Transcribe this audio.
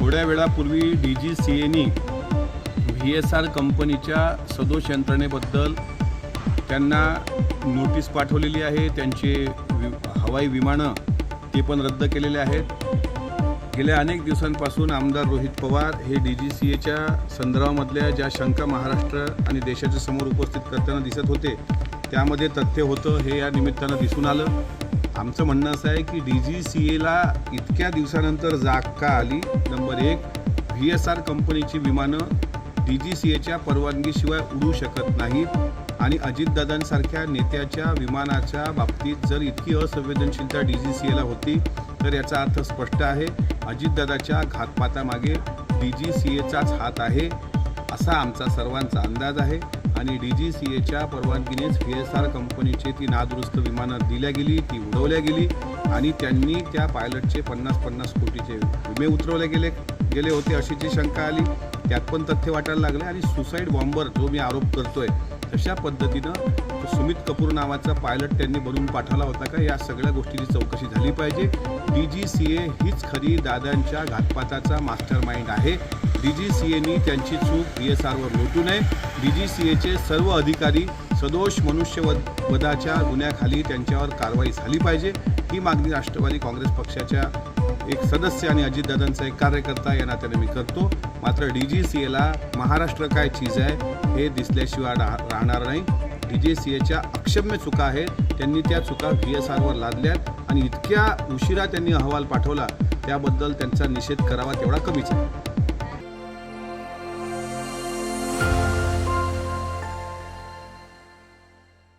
थोड्या वेळापूर्वी DGCAनी VSR कंपनीच्या सदोष यंत्रणेबद्दल त्यांना नोटीस पाठवलेली आहे। त्यांचे हवाई विमानं ते पण रद्द केलेले आहेत। गेल्या अनेक दिवसांपासून आमदार रोहित पवार हे DGCAच्या संदर्भामधल्या ज्या शंका महाराष्ट्र आणि देशाच्या समोर उपस्थित करताना दिसत होते त्यामध्ये तथ्य होतं हे या निमित्तानं दिसून आलं। आमचं म्हणणं असं आहे की DGCAला इतक्या दिवसानंतर जाग का आली। नंबर 1, VSR कंपनीची विमानं DGCAच्या परवानगीशिवाय उडू शकत नाहीत आणि अजितदादांसारख्या नेत्याच्या विमानाच्या बाबतीत जर इतकी असंवेदनशीलता DGCAला होती तर याचा अर्थ स्पष्ट आहे, अजितदादाच्या घातपातामागे DGCAचाच हात आहे असा आमचा सर्वांचा अंदाज आहे। आणि DGCAच्या परवानगीनेच VSR कंपनीची ती नादुरुस्त विमानं दिल्या गेली, ती उडवल्या गेली आणि त्यांनी त्या पायलटचे 50-50 कोटीचे विमे उतरवले गेले होते अशी जी शंका आली त्यात पण तथ्य वाटायला लागले। आणि सुसाईड बॉम्बर जो मी आरोप करतोय तशा पद्धतीनं सुमित कपूर नावाचा पायलट त्यांनी बनवून पाठवला होता का, या सगळ्या गोष्टीची चौकशी झाली पाहिजे। DGCA हीच खरी दादांच्या घातपाताचा मास्टर माइंड आहे। DGCAनी त्यांची चूक VSRवर लोटू नये। DGCAचे सर्व अधिकारी सदोष मनुष्यवधाच्या गुन्ह्याखाली त्यांच्यावर कारवाई झाली पाहिजे ही मागणी राष्ट्रवादी काँग्रेस पक्षाच्या एक सदस्य आणि अजितदादांचा एक कार्यकर्ता या नात्याने मी करतो। मात्र DGCAला महाराष्ट्र काय चीज आहे हे दिसल्याशिवाय राहणार नाही। DGCAच्या अक्षम्य चुका आहेत, त्यांनी त्या चुका VSRवर लादल्यात आणि इतक्या उशिरा त्यांनी अहवाल पाठवला त्याबद्दल त्यांचा निषेध करावा तेवढा कमीच आहे।